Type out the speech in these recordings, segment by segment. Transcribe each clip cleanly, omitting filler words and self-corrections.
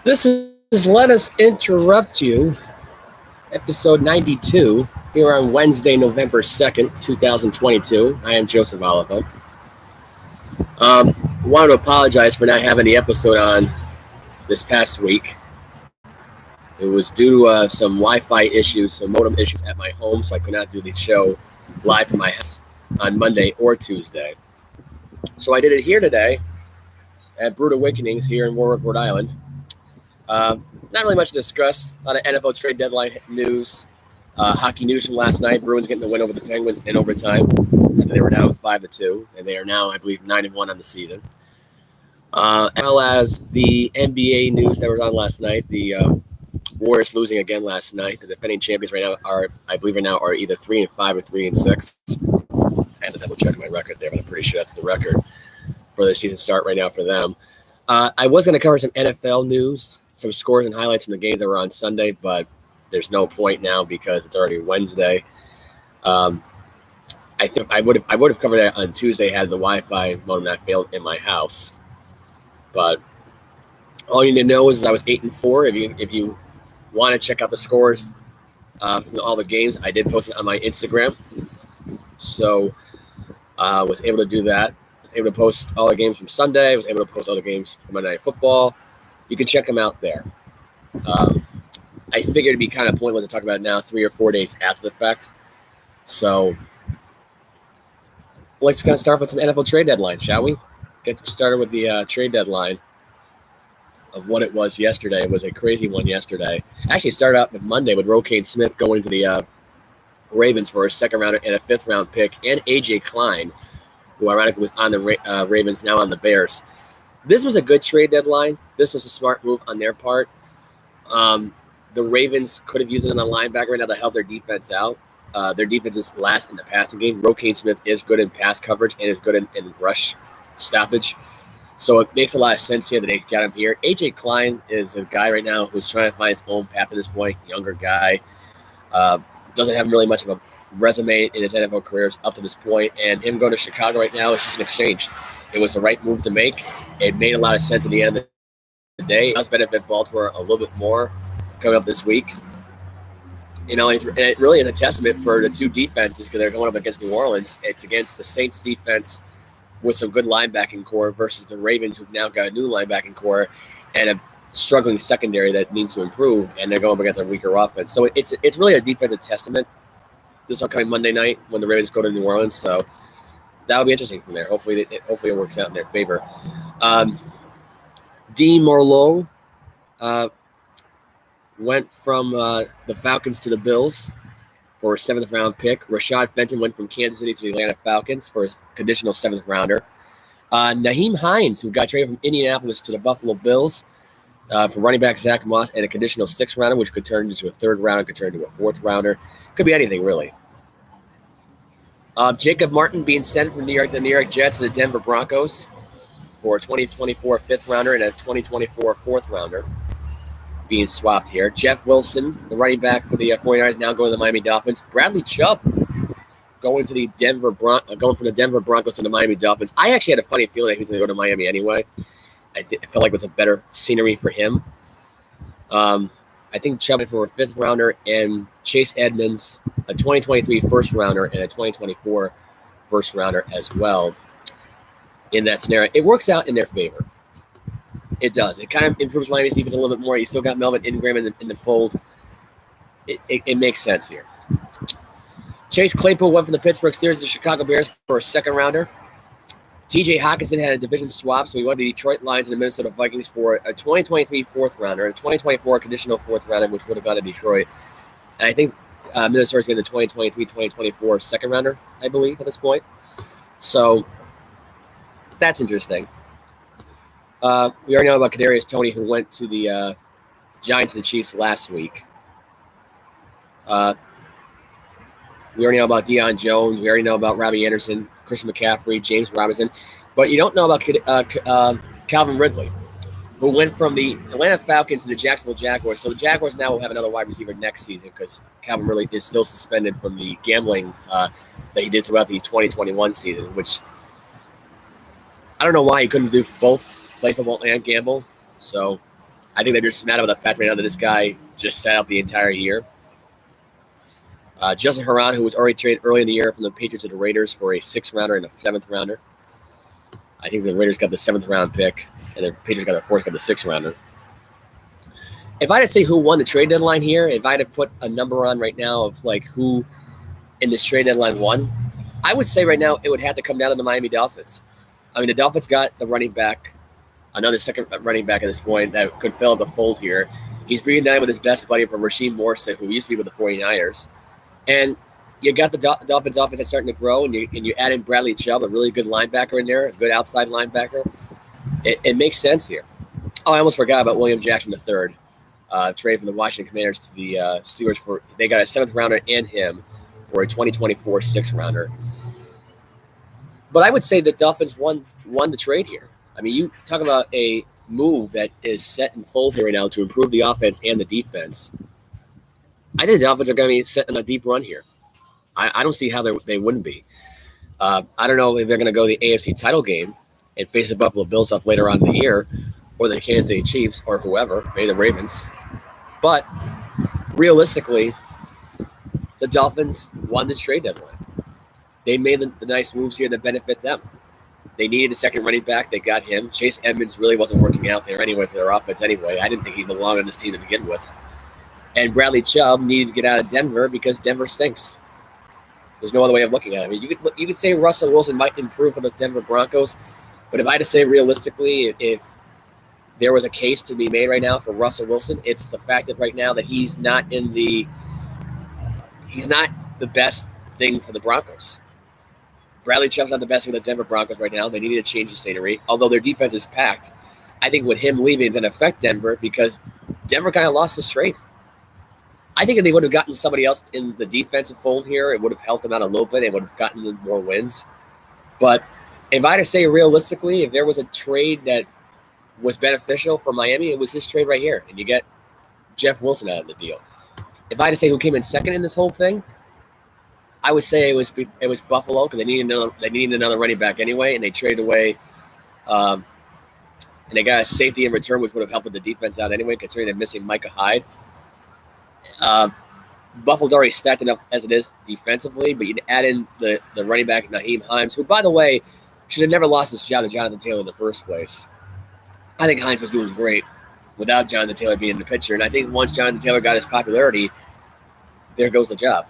This is Let Us Interrupt You, episode 92, here on Wednesday, November 2nd, 2022. I am Joseph Oliver. Want to apologize for not having the episode on this past week. It was due to some Wi-Fi issues, some modem issues at my home, so I could not do the show live from my house on Monday or Tuesday. So I did it here today at Brood Awakenings here in Warwick, Rhode Island. Not really much to discuss. A lot of NFL trade deadline news, hockey news from last night. Bruins getting the win over the Penguins in overtime. They were down 5-2, and they are now, I believe, 9-1 on the season. As well as the NBA news that was on last night. The Warriors losing again last night. The defending champions right now are either 3-5 or 3-6. I have to double check my record there, but I'm pretty sure that's the record for the season start right now for them. I was going to cover some NFL news, some scores and highlights from the games that were on Sunday, but there's no point now because it's already Wednesday. I think I would have covered that on Tuesday had the Wi-Fi modem not failed in my house. But all you need to know is I was 8-4. If you want to check out the scores from all the games, I did post it on my Instagram, so I was able to do that. Able to post all the games from Sunday. I was able to post all the games from Monday Night Football. You can check them out there. I figured it'd be kind of pointless to talk about it now 3 or 4 days after the fact. So let's kind of start with some NFL trade deadline, shall we? Get started with the trade deadline of what it was yesterday. It was a crazy one yesterday. Actually, it started out with Monday with Roquan Smith going to the Ravens for a second rounder and a fifth round pick, and A.J. Klein, who ironically was on the Ravens, now on the Bears. This was a good trade deadline. This was a smart move on their part. The Ravens could have used it on the linebacker right now to help their defense out. Their defense is last in the passing game. Roquan Smith is good in pass coverage and is good in rush stoppage. So it makes a lot of sense here that they got him here. A.J. Klein is a guy right now who's trying to find his own path at this point. Younger guy. Doesn't have really much of a resume in his NFL careers up to this point, and him going to Chicago right now is just an exchange. It was the right move to make. It made a lot of sense at the end of the day. It does benefit Baltimore a little bit more coming up this week. And it really is a testament for the two defenses because they're going up against New Orleans. It's against the Saints defense with some good linebacking core versus the Ravens, who've now got a new linebacking core and a struggling secondary that needs to improve, and they're going up against a weaker offense. So it's really a defensive testament this upcoming Monday night when the Ravens go to New Orleans. So that'll be interesting from there. Hopefully it works out in their favor. Dean Marlowe went from the Falcons to the Bills for a seventh round pick. Rashad Fenton went from Kansas City to the Atlanta Falcons for a conditional seventh rounder. Nyheim Hines, who got traded from Indianapolis to the Buffalo Bills for running back Zach Moss, and a conditional sixth rounder, which could turn into a third rounder, could turn into a fourth rounder. Could be anything, really. Jacob Martin being sent from the New York Jets to the Denver Broncos for a 2024 fifth rounder and a 2024 fourth rounder being swapped here. Jeff Wilson, the running back for the 49ers, now going to the Miami Dolphins. Bradley Chubb going from the Denver Broncos to the Miami Dolphins. I actually had a funny feeling that he was going to go to Miami anyway. I felt like it was a better scenery for him. I think Chubb for a fifth rounder, and Chase Edmonds, a 2023 first rounder and a 2024 first rounder as well. In that scenario, it works out in their favor. It does. It kind of improves Miami's defense a little bit more. You still got Melvin Ingram in the fold. It makes sense here. Chase Claypool went from the Pittsburgh Steelers to the Chicago Bears for a second rounder. TJ Hawkinson had a division swap, so he went to the Detroit Lions and the Minnesota Vikings for a 2023 fourth rounder, a 2024 conditional fourth rounder, which would have gone to Detroit. And I think Minnesota's getting the 2023-2024 second rounder, I believe, at this point. So that's interesting. We already know about Kadarius Toney, who went to the Giants and the Chiefs last week. We already know about Deion Jones. We already know about Robbie Anderson, Christian McCaffrey, James Robinson. But you don't know about Calvin Ridley, who went from the Atlanta Falcons to the Jacksonville Jaguars. So the Jaguars now will have another wide receiver next season because Calvin Ridley is still suspended from the gambling that he did throughout the 2021 season, which I don't know why he couldn't do both, play football and gamble. So I think they're just mad about the fact right now that this guy just sat out the entire year. Justin Herron, who was already traded early in the year from the Patriots to the Raiders for a 6th rounder and a 7th rounder. I think the Raiders got the 7th round pick, and the Patriots got the 6th rounder. If I had to say who won the trade deadline here, if I had to put a number on right now of like who in this trade deadline won, I would say right now it would have to come down to the Miami Dolphins. I mean, the Dolphins got the running back, another second running back at this point that could fill the fold here. He's reunited with his best buddy from Rasheem Morrison, who used to be with the 49ers. And you got the Dolphins offense that's starting to grow, and you add in Bradley Chubb, a really good linebacker in there, a good outside linebacker. It makes sense here. Oh, I almost forgot about William Jackson III. Trade from the Washington Commanders to the Steelers they got a 7th rounder and him for a 2024 6th rounder. But I would say the Dolphins won the trade here. I mean, you talk about a move that is set and fold here right now to improve the offense and the defense. I think the Dolphins are going to be setting a deep run here. I don't see how they wouldn't be. I don't know if they're going to go to the AFC title game and face the Buffalo Bills off later on in the year, or the Kansas City Chiefs, or whoever, maybe the Ravens. But realistically, the Dolphins won this trade deadline. They made the nice moves here that benefit them. They needed a second running back. They got him. Chase Edmonds really wasn't working out there anyway for their offense anyway. I didn't think he belonged on this team to begin with. And Bradley Chubb needed to get out of Denver because Denver stinks. There's no other way of looking at it. I mean, you could say Russell Wilson might improve for the Denver Broncos, but if I had to say realistically, if there was a case to be made right now for Russell Wilson, it's the fact that right now that he's not the best thing for the Broncos. Bradley Chubb's not the best thing for the Denver Broncos right now. They needed to change the scenery, although their defense is packed. I think with him leaving, it's going to affect Denver because Denver kind of lost this trade. I think if they would have gotten somebody else in the defensive fold here, it would have helped them out a little bit. They would have gotten more wins. But if I had to say realistically, if there was a trade that was beneficial for Miami, it was this trade right here. And you get Jeff Wilson out of the deal. If I had to say who came in second in this whole thing, I would say it was Buffalo because they needed another running back anyway, and they traded away and they got a safety in return, which would have helped the defense out anyway, considering they're missing Micah Hyde. Buffalo's already stacked enough as it is defensively, but you'd add in the running back Nyheim Hines, who, by the way, should have never lost his job to Jonathan Taylor in the first place. I think Hines was doing great without Jonathan Taylor being in the picture, and I think once Jonathan Taylor got his popularity, there goes the job.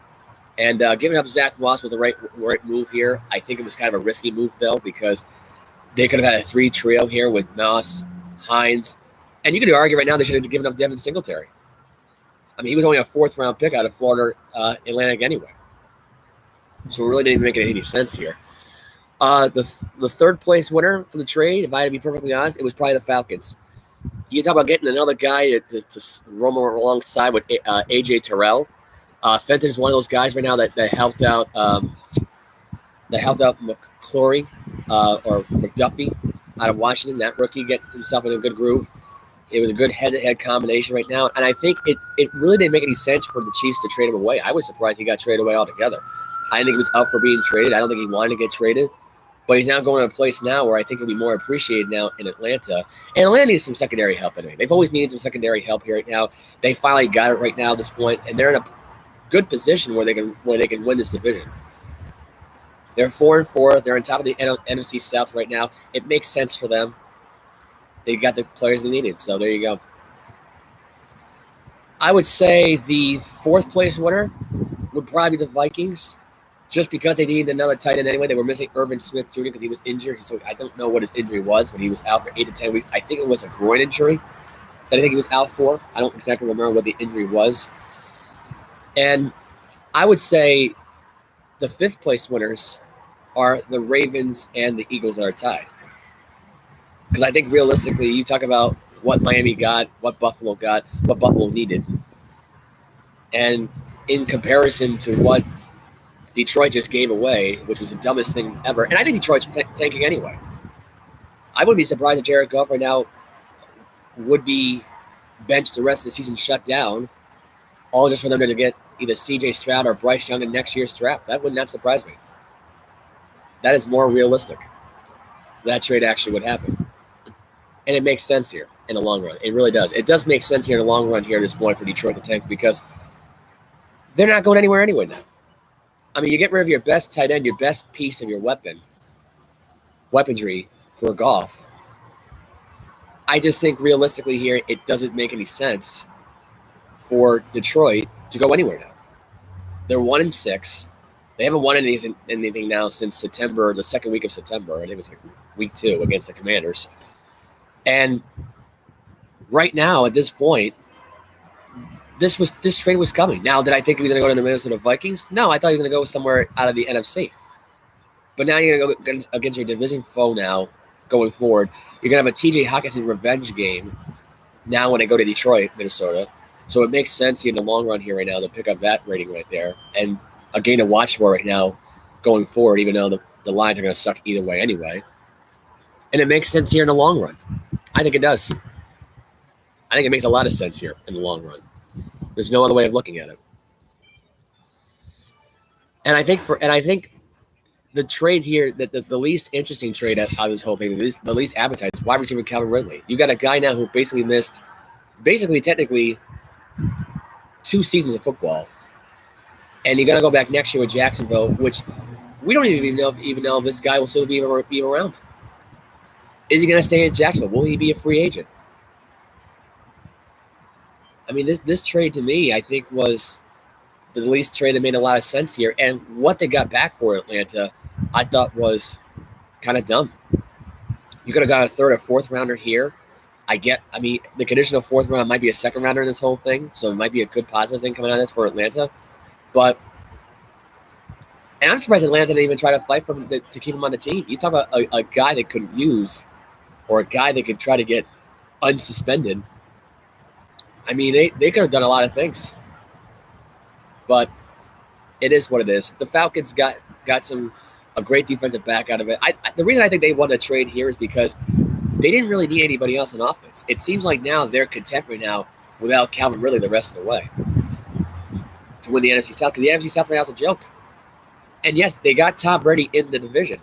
And giving up Zach Moss was the right move here. I think it was kind of a risky move, though, because they could have had a 3 trio here with Moss, Hines, and you could argue right now they should have given up Devin Singletary. I mean, he was only a 4th round pick out of Florida Atlantic anyway. So it really didn't make any sense here. The 3rd place winner for the trade, if I had to be perfectly honest, it was probably the Falcons. You talk about getting another guy to roam alongside with A.J. Terrell. Fenton is one of those guys right now that helped out McClory or McDuffie out of Washington. That rookie get himself in a good groove. It was a good head-to-head combination right now. And I think it really didn't make any sense for the Chiefs to trade him away. I was surprised he got traded away altogether. I didn't think he was up for being traded. I don't think he wanted to get traded. But he's now going to a place now where I think he'll be more appreciated now in Atlanta. And Atlanta needs some secondary help anyway. They've always needed some secondary help here right now. They finally got it right now at this point, and they're in a good position where they can win this division. They're 4-4. They're on top of the NFC South right now. It makes sense for them. They got the players they needed, so there you go. I would say the 4th place winner would probably be the Vikings, just because they needed another tight end anyway. They were missing Irvin Smith Jr. because he was injured. So I don't know what his injury was, but he was out for 8 to 10 weeks. I think it was a groin injury that I think he was out for. I don't exactly remember what the injury was. And I would say the 5th place winners are the Ravens and the Eagles that are tied. Because I think realistically, you talk about what Miami got, what Buffalo got, what Buffalo needed. And in comparison to what Detroit just gave away, which was the dumbest thing ever. And I think Detroit's tanking anyway. I wouldn't be surprised if Jared Goff right now would be benched the rest of the season, shut down, all just for them to get either C.J. Stroud or Bryce Young in next year's draft. That would not surprise me. That is more realistic. That trade actually would happen. And it makes sense here. in the long run. It really does. It does make sense here in the long run here at this point for Detroit to tank because they're not going anywhere anyway now. I mean, you get rid of your best tight end, your best piece of your weaponry for Goff. I just think realistically here, it doesn't make any sense for Detroit to go anywhere now. They're 1-6. They haven't won anything now since September, the second week of September. I think it's like week 2 against the Commanders. And right now, at this point, this trade was coming. Now, did I think he was going to go to the Minnesota Vikings? No, I thought he was going to go somewhere out of the NFC. But now you're going to go against your division foe now going forward. You're going to have a TJ Hockenson revenge game now when they go to Detroit, Minnesota. So it makes sense in the long run here right now to pick up that rating right there. And a game to watch for right now going forward, even though the lines are going to suck either way anyway. And it makes sense here in the long run. I think it does. I think it makes a lot of sense here in the long run. There's no other way of looking at it. And I think the trade here, the least interesting trade out of this whole thing, the least appetizing, wide receiver Calvin Ridley. You got a guy now who basically missed, technically, 2 seasons of football. And you're going to go back next year with Jacksonville, which we don't even know if this guy will still be around. Is he going to stay in Jacksonville? Will he be a free agent? I mean, this trade to me, I think, was the least trade that made a lot of sense here. And what they got back for Atlanta, I thought was kind of dumb. You could have got a 3rd or 4th rounder here. I mean, the conditional 4th round might be a 2nd rounder in this whole thing, so it might be a good positive thing coming out of this for Atlanta. And I'm surprised Atlanta didn't even try to fight for him to keep him on the team. You talk about a guy that couldn't use, or a guy that could try to get unsuspended. I mean, they could have done a lot of things. But it is what it is. The Falcons got a great defensive back out of it. The reason I think they won the trade here is because they didn't really need anybody else on offense. It seems like now they're content right now without Calvin Ridley the rest of the way to win the NFC South, because the NFC South right now is a joke. And yes, they got Tom Brady in the division,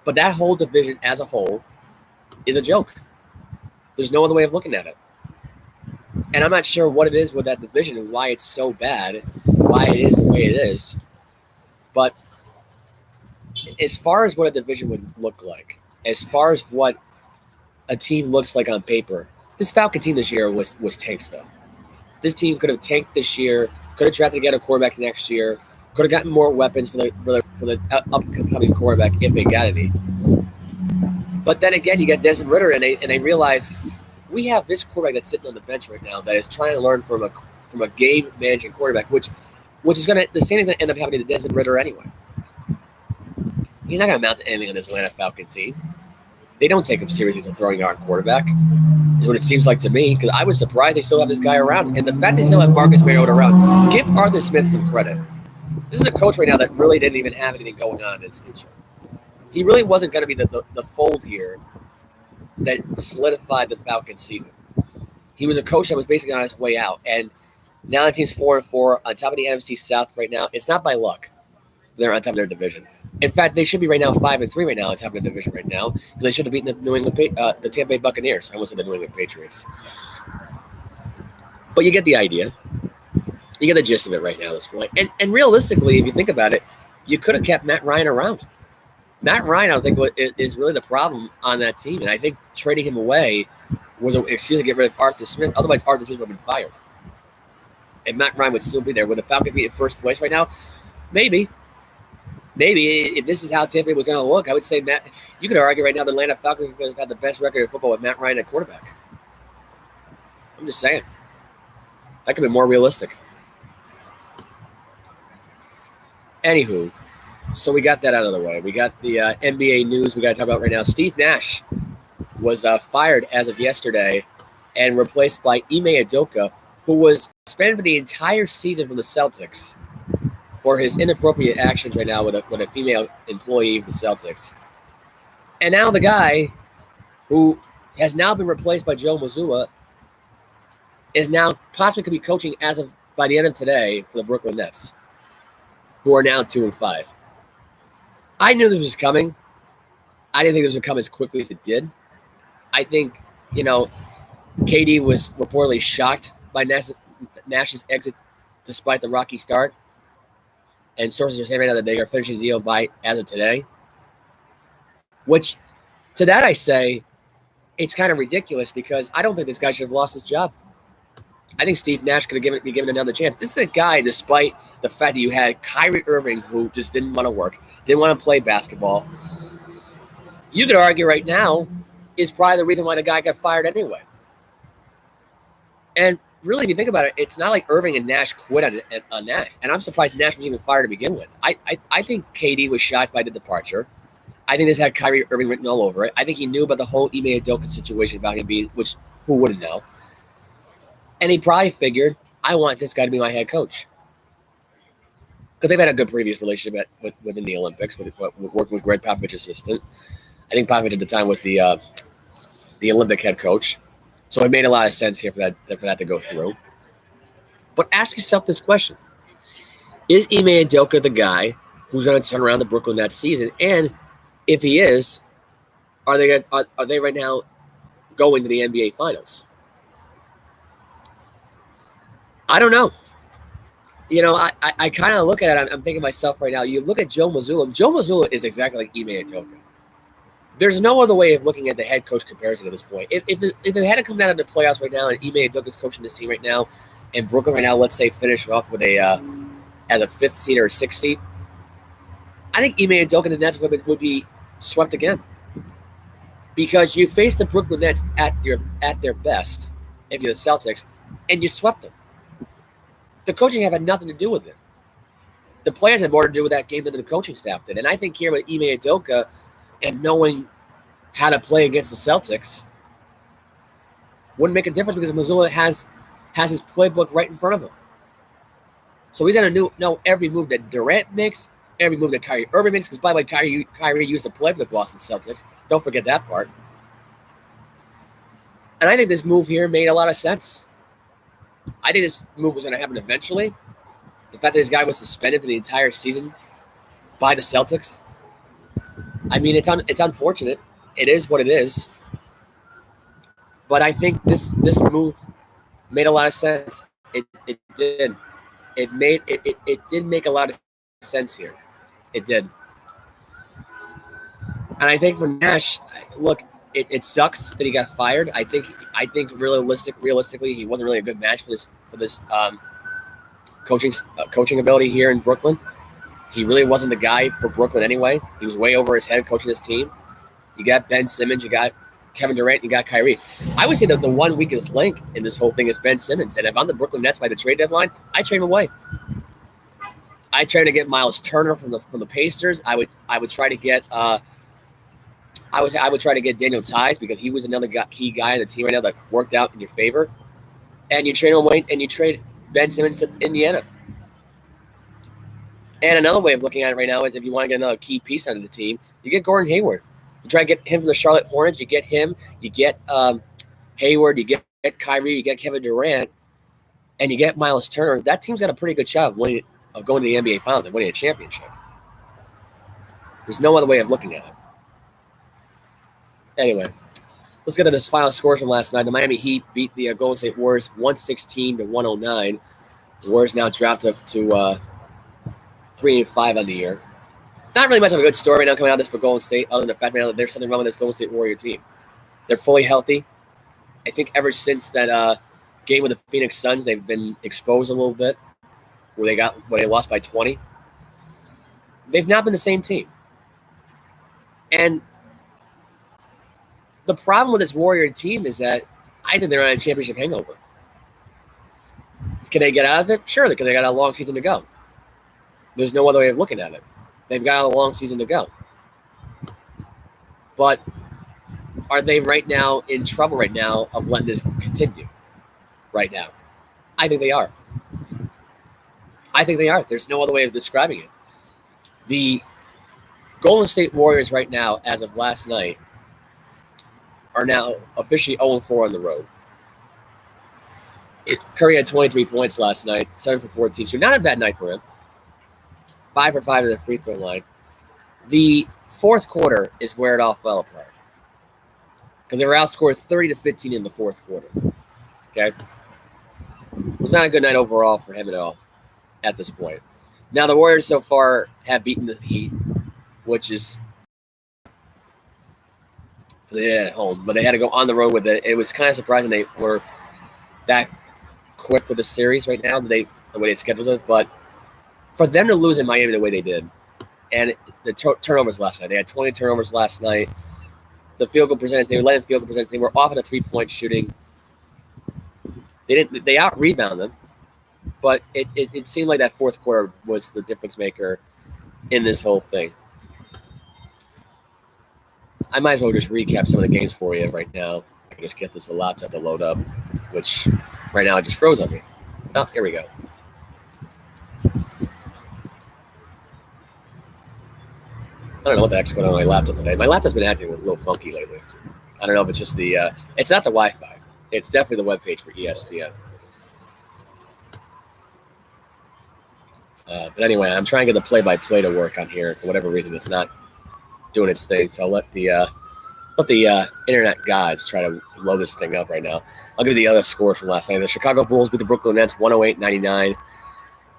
but that whole division as a whole is a joke. There's no other way of looking at it. And I'm not sure what it is with that division and why it's so bad, why it is the way it is. But as far as what a division would look like, as far as what a team looks like on paper, this Falcon team this year was Tanksville. This team could have tanked this year, could have tried to get a quarterback next year, could have gotten more weapons for the upcoming quarterback if they got any. But then again, you got Desmond Ridder, and they realize we have this quarterback that's sitting on the bench right now that is trying to learn from a game managing quarterback, which is going to, the same thing that end up happening to Desmond Ridder anyway. He's not going to amount to anything on this Atlanta Falcon team. They don't take him seriously as a throwing yard quarterback, is what it seems like to me, because I was surprised they still have this guy around. And the fact they still have Marcus Mariota around, give Arthur Smith some credit. This is a coach right now that really didn't even have anything going on in his future. He really wasn't going to be the fold here that solidified the Falcons season. He was a coach that was basically on his way out. And now the team's 4-4 on top of the NFC South right now. It's not by luck they're on top of their division. In fact, they should be right now 5-3 right now on top of the division right now, because they should have beaten the Tampa Bay Buccaneers. I almost said the New England Patriots. But you get the idea. You get the gist of it right now at this point. And realistically, if you think about it, you could have kept Matt Ryan around. Matt Ryan, I don't think, is really the problem on that team. And I think trading him away was an excuse to get rid of Arthur Smith. Otherwise, Arthur Smith would have been fired. And Matt Ryan would still be there. Would the Falcons be in first place right now? Maybe. If this is how Tampa Bay was going to look, I would say you could argue right now the Atlanta Falcons could have had the best record in football with Matt Ryan at quarterback. I'm just saying. That could be more realistic. Anywho, so we got that out of the way. We got the NBA news we got to talk about right now. Steve Nash was fired as of yesterday and replaced by Ime Udoka, who was suspended for the entire season from the Celtics for his inappropriate actions right now with a female employee of the Celtics. And now the guy who has now been replaced by Joe Mazzulla is now possibly could be coaching by the end of today for the Brooklyn Nets, who are now 2-5. I knew this was coming. I didn't think this would come as quickly as it did. I think, KD was reportedly shocked by Nash's exit despite the rocky start. And sources are saying right now that they are finishing the deal by as of today. Which, to that I say, it's kind of ridiculous because I don't think this guy should have lost his job. I think Steve Nash could have given another chance. This is a guy, despite the fact that you had Kyrie Irving, who just didn't want to work, didn't want to play basketball. You could argue right now is probably the reason why the guy got fired anyway. And really, if you think about it, it's not like Irving and Nash quit on Nash. And I'm surprised Nash was even fired to begin with. I think KD was shocked by the departure. I think this had Kyrie Irving written all over it. I think he knew about the whole Ime Udoka situation about him being, which who wouldn't know? And he probably figured, I want this guy to be my head coach. Because they've had a good previous relationship within the Olympics with working with Greg Popovich's assistant. I think Popovich at the time was the Olympic head coach. So it made a lot of sense here for that to go through. But ask yourself this question. Is Ime Udoka the guy who's going to turn around the Brooklyn Nets season? And if he is, are they right now going to the NBA Finals? I don't know. You know, I kind of look at it. I'm thinking to myself right now, you look at Joe Mazzulla. Joe Mazzulla is exactly like Ime Udoka. There's no other way of looking at the head coach comparison at this point. If it had to come down to the playoffs right now and Ime Udoka's coaching this team right now, and Brooklyn right now, let's say, finish off with as a 5th seed or a 6th seed, I think Ime Udoka and the Nets would be swept again. Because you faced the Brooklyn Nets at their best, if you're the Celtics, and you swept them. The coaching had nothing to do with it. The players had more to do with that game than the coaching staff did. And I think here with Ime Udoka and knowing how to play against the Celtics wouldn't make a difference because Mazzulla has his playbook right in front of him. So he's going to know every move that Durant makes, every move that Kyrie Irving makes, because by the way, Kyrie used to play for the Boston Celtics. Don't forget that part. And I think this move here made a lot of sense. I think this move was going to happen eventually. The fact that this guy was suspended for the entire season by the Celtics, I mean, it's unfortunate. It is what it is. But I think this move made a lot of sense. It did. It did make a lot of sense here. It did. And I think for Nash, look, it sucks that he got fired. I think realistically, he wasn't really a good match for this coaching ability here in Brooklyn. He really wasn't the guy for Brooklyn anyway. He was way over his head coaching his team. You got Ben Simmons, you got Kevin Durant, you got Kyrie. I would say that the one weakest link in this whole thing is Ben Simmons. And if I'm the Brooklyn Nets by the trade deadline, I trade him away. I try to get Miles Turner from the Pacers. I would try to get I would try to get Daniel Tice because he was another key guy on the team right now that worked out in your favor. And you trade him away and you trade Ben Simmons to Indiana. And another way of looking at it right now is if you want to get another key piece out of the team, you get Gordon Hayward. You try to get him from the Charlotte Hornets. You get him. You get Hayward. You get Kyrie. You get Kevin Durant. And you get Miles Turner. That team's got a pretty good shot of going to the NBA Finals and winning a championship. There's no other way of looking at it. Anyway, let's get to this final scores from last night. The Miami Heat beat the Golden State Warriors 116-109. The Warriors now dropped up to 3-5 on the year. Not really much of a good story right now coming out of this for Golden State, other than the fact that there's something wrong with this Golden State Warrior team. They're fully healthy. I think ever since that game with the Phoenix Suns, they've been exposed a little bit, where they lost by 20. They've not been the same team. And the problem with this Warrior team is that I think they're on a championship hangover. Can they get out of it? Sure, because they got a long season to go. There's no other way of looking at it. They've got a long season to go. But are they right now in trouble right now of letting this continue right now? I think they are. I think they are. There's no other way of describing it. The Golden State Warriors right now, as of last night, are now officially 0-4 on the road. Curry had 23 points last night, 7 for 14. So not a bad night for him. 5 for 5 at the free throw line. The fourth quarter is where it all fell apart. because they were outscored 30-15 in the fourth quarter. Okay, it was not a good night overall for him at all at this point. Now the Warriors so far have beaten the Heat, which is they did it at home, but they had to go on the road with it. It was kind of surprising they were that quick with the series right now, the way they scheduled it. But for them to lose in Miami the way they did, and the turnovers last night, they had 20 turnovers last night. The field goal percentage, they were letting field goal percentage, they were off on a 3-point shooting. They out rebound them, but it seemed like that fourth quarter was the difference maker in this whole thing. I might as well just recap some of the games for you right now. I can just get this laptop to load up, which right now it just froze on me. Oh, here we go. I don't know what the heck's going on my laptop today. My laptop's been acting a little funky lately. I don't know if it's just the it's not the Wi-Fi. It's definitely the webpage for ESPN. But anyway, I'm trying to get the play-by-play to work on here. For whatever reason, it's not doing its thing. So I'll let the internet gods try to load this thing up right now. I'll give you the other scores from last night. The Chicago Bulls beat the Brooklyn Nets 108-99.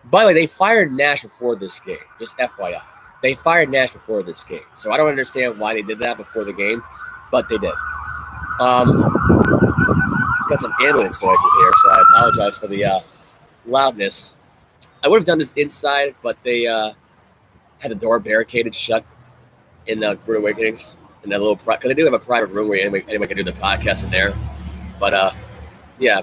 By the way, they fired Nash before this game. Just FYI. They fired Nash before this game. So I don't understand why they did that before the game, but they did. Got some ambulance noises here, so I apologize for the loudness. I would have done this inside, but they had the door barricaded shut in the Rude Awakenings. In that little because they do have a private room where anyone can do the podcast in there. But yeah.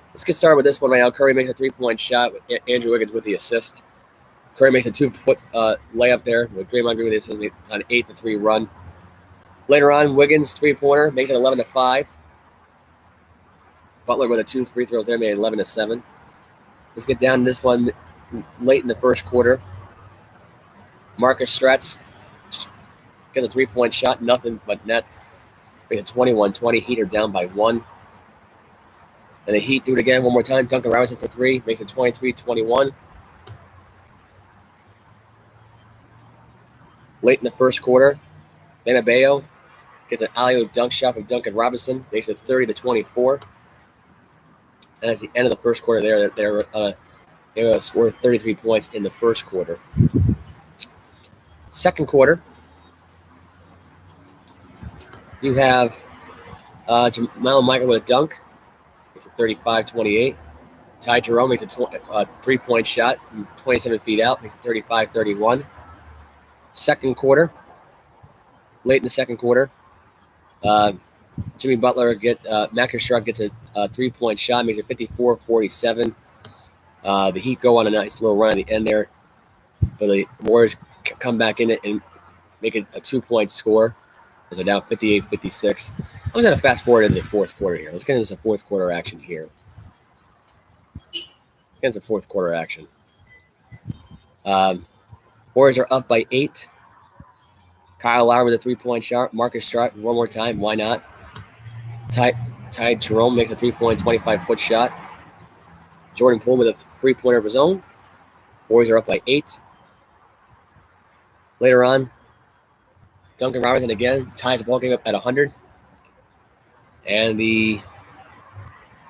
Let's get started with this one right now. Curry makes a 3-point shot with Andrew Wiggins with the assist. Curry makes a 2-foot layup there with Draymond Green with the assist. It's on an 8-3 run. Later on, Wiggins 3-pointer makes it 11-5. Butler with a 2 free throws there made it 11-7. Let's get down to this one late in the first quarter. Marcus Stretz gets a 3-point shot, nothing but net. Makes it 21-20. Heat are down by 1. And the Heat do it again one more time. Duncan Robinson for 3. Makes it 23-21. Late in the first quarter, Bam Adebayo gets an alley-oop dunk shot from Duncan Robinson. Makes it 30-24. And at the end of the first quarter they scored 33 points in the first quarter. Second quarter, you have Jamal Michael with a dunk. Makes it 35-28. Ty Jerome makes a 3-point shot from 27 feet out. Makes it 35-31. Second quarter, late in the second quarter, Jimmy Butler Marcus Stretz gets a 3-point shot. Makes it 54-47. The Heat go on a nice little run at the end there. But the Warriors come back in it and make it a 2-point score. As they're down 58-56. I'm just going to fast forward into the fourth quarter here. Let's get into some fourth quarter action here. Get into fourth quarter action. Warriors are up by 8. Kyle Lowry with a 3-point shot. Marcus Stretz one more time. Why not? Ty Jerome makes a 3-point, 25-foot shot. Jordan Poole with a 3-pointer of his own. Warriors are up by 8. Later on, Duncan Robinson again ties the ball game up at 100. And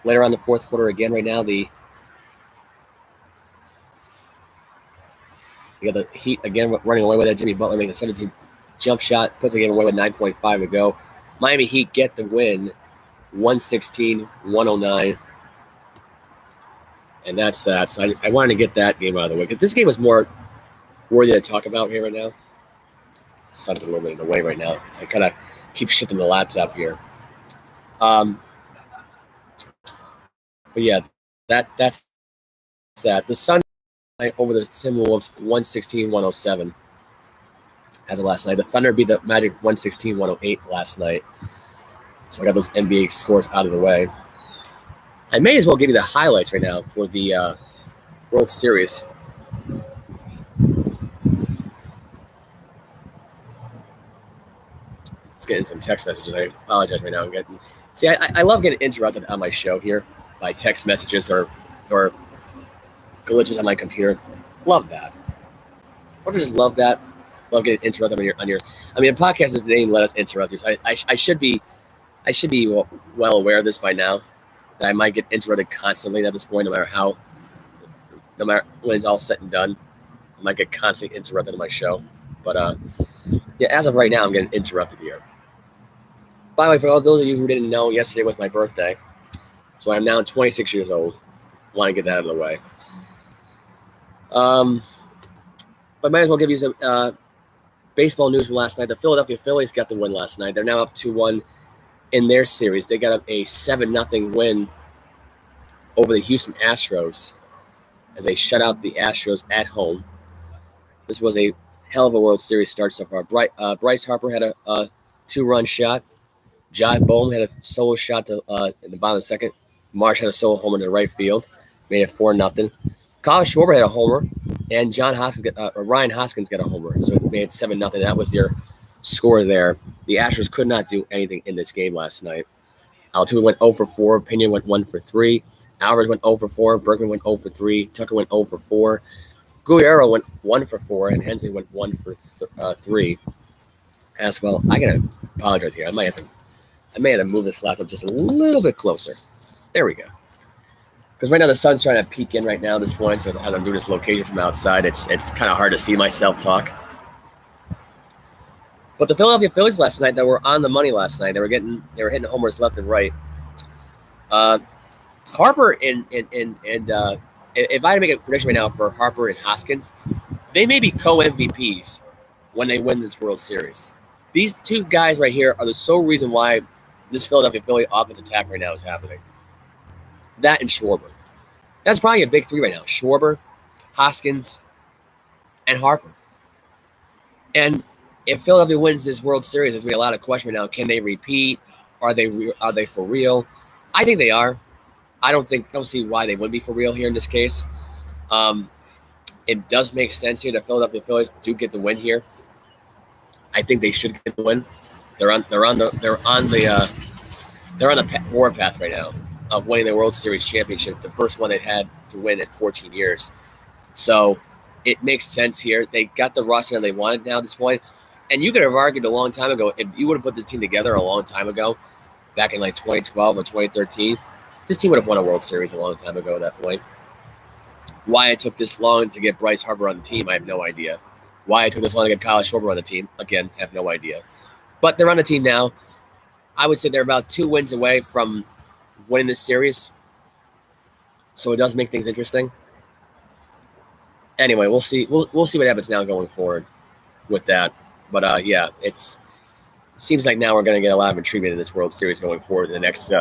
later on the fourth quarter again right now, you got the Heat again running away with it. Jimmy Butler makes a 17 jump shot, puts the game away with 9.5 to go. Miami Heat get the win, 116-109. And that's that. So I wanted to get that game out of the way. This game was more worthy to talk about here right now. Something a little bit in the way right now. I kind of keep shifting the laptop here. But yeah, that's that. The Suns over the Timberwolves 116-107 as of last night. The Thunder beat the Magic 116-108 last night. So I got those NBA scores out of the way. I may as well give you the highlights right now for the World Series. Just getting some text messages. I apologize right now. I love getting interrupted on my show here by text messages or glitches on my computer. Love that. I just love that. love getting interrupted on your. I mean, the podcast is the name. Let us interrupt you. So I should be well aware of this by now. That I might get interrupted constantly at this point, no matter when it's all said and done. I might get constantly interrupted in my show. But yeah, as of right now, I'm getting interrupted here. By the way, for all those of you who didn't know, yesterday was my birthday. So I'm now 26 years old. Want to get that out of the way. But might as well give you some baseball news from last night. The Philadelphia Phillies got the win last night. They're now up 2-1 in their series. They got a 7-0 win over the Houston Astros as they shut out the Astros at home. This was a hell of a World Series start so far. Bryce Harper had a 2-run shot. John Bohm had a solo shot in the bottom of the second. Marsh had a solo homer to the right field. Made it 4-0. Kyle Schwarber had a homer, and Ryan Hoskins got a homer. So it made it 7-0. That was their score there. The Astros could not do anything in this game last night. Altuve went 0 for 4. Pena went 1 for 3. Alvarez went 0 for 4. Bergman went 0 for 3. Tucker went 0 for 4. Guerrero went 1 for 4, and Hensley went 1 for 3 as well. I gotta apologize here. I may have to move this laptop just a little bit closer. There we go. Because right now the sun's trying to peek in right now at this point, so as I'm doing this location from outside, it's kind of hard to see myself talk. But the Philadelphia Phillies last night, that were on the money last night, they were hitting homers left and right. Harper and if I had to make a prediction right now for Harper and Hoskins, they may be co-MVPs when they win this World Series. These two guys right here are the sole reason why this Philadelphia Philly offense attack right now is happening. That and Schwarber. That's probably a big three right now. Schwarber, Hoskins, and Harper. And if Philadelphia wins this World Series, there's going to be a lot of question right now. Can they repeat? Are they for real? I think they are. I don't see why they wouldn't be for real here in this case. It does make sense here that Philadelphia Phillies do get the win here. I think they should get the win. They're on the warpath right now of winning the World Series championship, the first one they've had to win in 14 years. So it makes sense here. They got the roster they wanted now at this point. And you could have argued a long time ago, if you would have put this team together a long time ago, back in like 2012 or 2013, this team would have won a World Series a long time ago at that point. Why it took this long to get Bryce Harper on the team, I have no idea. Why it took this long to get Kyle Schwarber on the team, again, I have no idea. But they're on the team now. I would say they're about 2 wins away from winning this series. So it does make things interesting. Anyway, we'll see. We'll see what happens now going forward with that. But yeah, it seems like now we're going to get a lot of intrigue in this World Series going forward in the next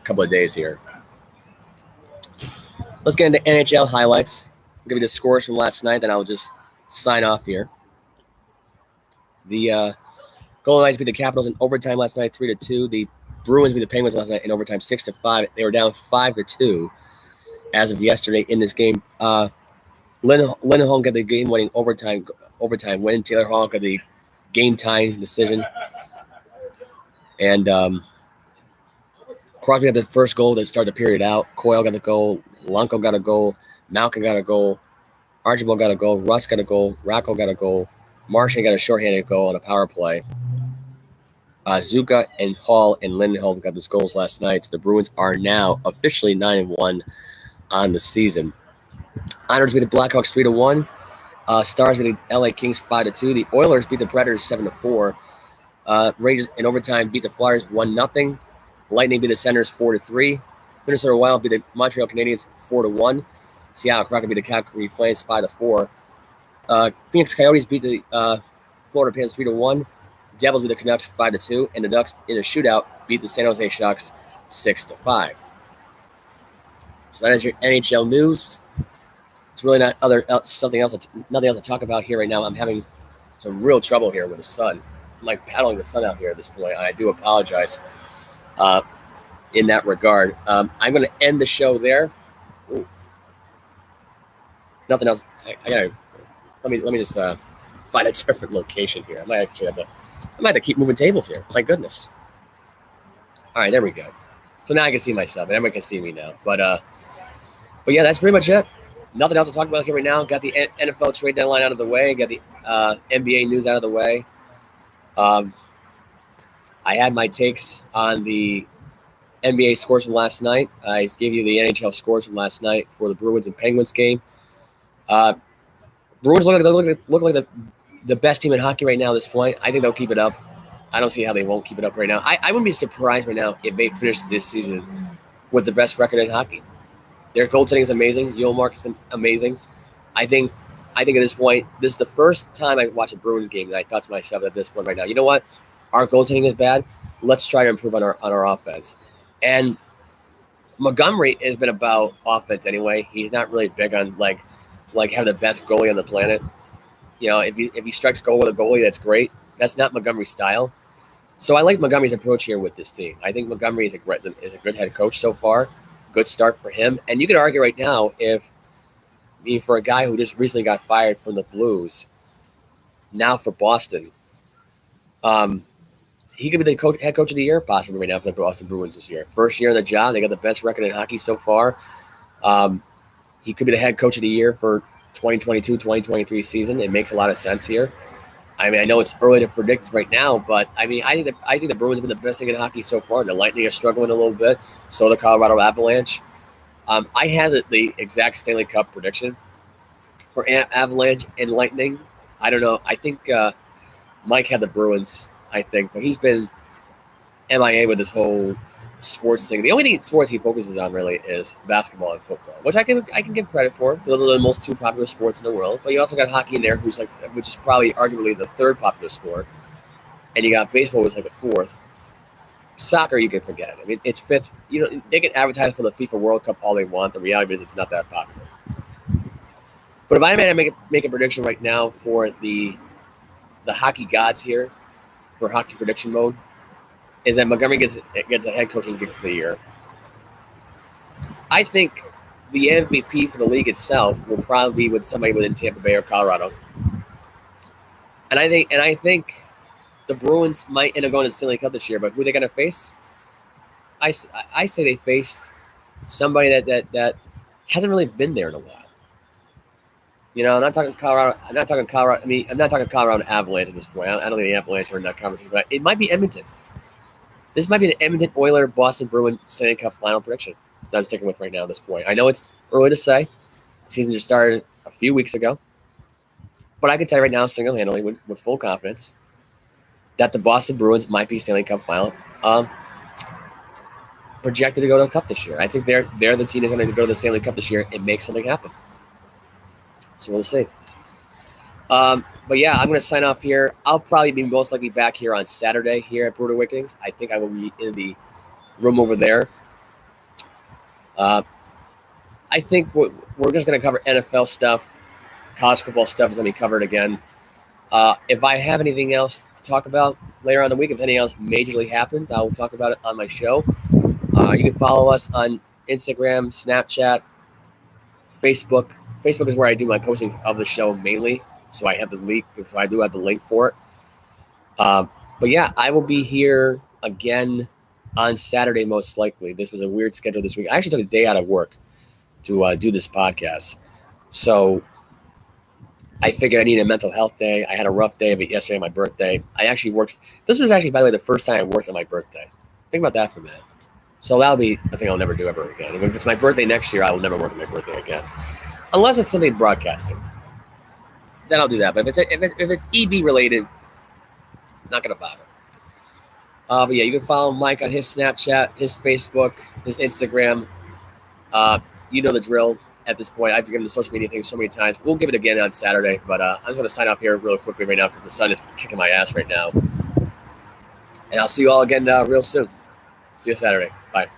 couple of days here. Let's get into NHL highlights. I'll give you the scores from last night, then I'll just sign off here. The Golden Knights beat the Capitals in overtime last night, 3-2. The Bruins beat the Penguins last night in overtime, 6-5. They were down 5-2 as of yesterday in this game. Lindholm got the game-winning overtime win. Taylor Hall got the game-tying decision. And Crosby got the first goal to start the period out. Coyle got the goal. Lunko got a goal. Malkin got a goal. Archibald got a goal. Russ got a goal. Racco got a goal. Martian got a shorthanded goal on a power play. Zuka and Hall and Lindholm got those goals last night. So the Bruins are now officially 9-1 on the season. Islanders beat the Blackhawks 3-1. Stars beat the LA Kings 5-2. The Oilers beat the Predators 7-4. Rangers in overtime beat the Flyers 1-0. Lightning beat the Senators 4-3. Minnesota Wild beat the Montreal Canadiens 4-1. Seattle Kraken beat the Calgary Flames 5-4. Phoenix Coyotes beat the Florida Panthers 3-1. Devils beat the Canucks 5-2, and the Ducks in a shootout beat the San Jose Sharks 6-5. So that is your NHL news. It's really not nothing else to talk about here right now. I'm having some real trouble here with the sun. I'm like paddling the sun out here at this point. I do apologize in that regard. I'm going to end the show there. Ooh. Nothing else. I gotta let me just find a different location here. I might have to keep moving tables here. My goodness. All right, there we go. So now I can see myself, and everyone can see me now. But yeah, that's pretty much it. Nothing else to talk about here right now. Got the NFL trade deadline out of the way. Got the NBA news out of the way. I had my takes on the NBA scores from last night. I gave you the NHL scores from last night for the Bruins and Penguins game. Bruins look like the best team in hockey right now at this point. I think they'll keep it up. I don't see how they won't keep it up right now. I wouldn't be surprised right now if they finish this season with the best record in hockey. Their goaltending is amazing. Ullmark's been amazing. I think at this point, this is the first time I watched a Bruins game, and I thought to myself at this point right now, you know what? Our goaltending is bad. Let's try to improve on our offense. And Montgomery has been about offense anyway. He's not really big on like having the best goalie on the planet. You know, if he strikes goal with a goalie, that's great. That's not Montgomery's style. So I like Montgomery's approach here with this team. I think Montgomery is a good head coach so far. Good start for him. And you could argue right now for a guy who just recently got fired from the Blues, now for Boston, he could be the head coach of the year possibly right now for the Boston Bruins this year. First year on the job. They got the best record in hockey so far. He could be the head coach of the year for 2022-2023 season. It makes a lot of sense here. I mean, I know it's early to predict right now, but I mean, I think the Bruins have been the best thing in hockey so far. The Lightning are struggling a little bit. So the Colorado Avalanche. I had the exact Stanley Cup prediction for Avalanche and Lightning. I don't know. I think Mike had the Bruins, I think, but he's been MIA with this whole sports thing. The only thing sports he focuses on really is basketball and football, which I can give credit for. They're the most two popular sports in the world. But you also got hockey in there, which is probably arguably the third popular sport, and you got baseball, which is like the fourth. Soccer, you can forget. I mean, it's fifth. You know, they can advertise for the FIFA World Cup all they want. The reality is, it's not that popular. But if I may make a prediction right now for the hockey gods here, for hockey prediction mode, is that Montgomery gets a head coaching gig for the year. I think the MVP for the league itself will probably be with somebody within Tampa Bay or Colorado. And I think the Bruins might end up going to the Stanley Cup this year, but who are they going to face? I say they face somebody that hasn't really been there in a while. You know, I'm not talking Colorado. I mean, I'm not talking Colorado Avalanche at this point. I don't think the Avalanche are in that conversation, but it might be Edmonton. This might be an Edmonton Oilers Boston Bruins Stanley Cup final prediction that I'm sticking with right now at this point. I know it's early to say. The season just started a few weeks ago. But I can tell you right now, single-handedly, with full confidence, that the Boston Bruins might be Stanley Cup final projected to go to the Cup this year. I think they're the team that's going to go to the Stanley Cup this year and make something happen. So we'll see. But yeah, I'm going to sign off here. I'll probably be most likely back here on Saturday here at Brewed Awakenings. I think I will be in the room over there. I think we're just going to cover NFL stuff. College football stuff is going to be covered again. If I have anything else to talk about later on in the week, if anything else majorly happens, I will talk about it on my show. You can follow us on Instagram, Snapchat, Facebook. Facebook is where I do my posting of the show mainly. So I have the link. So I do have the link for it. But yeah, I will be here again on Saturday most likely. This was a weird schedule this week. I actually took a day out of work to do this podcast. So I figured I needed a mental health day. I had a rough day of it yesterday, my birthday. I actually worked. This was actually, by the way, the first time I worked on my birthday. Think about that for a minute. So that'll be a thing I'll never do ever again. If it's my birthday next year, I will never work on my birthday again. Unless it's something broadcasting. Then I'll do that. But if it's EB related, not going to bother. But yeah, you can follow Mike on his Snapchat, his Facebook, his Instagram. You know the drill at this point. I've given the social media thing so many times. We'll give it again on Saturday. But I'm just going to sign off here real quickly right now because the sun is kicking my ass right now. And I'll see you all again real soon. See you Saturday. Bye.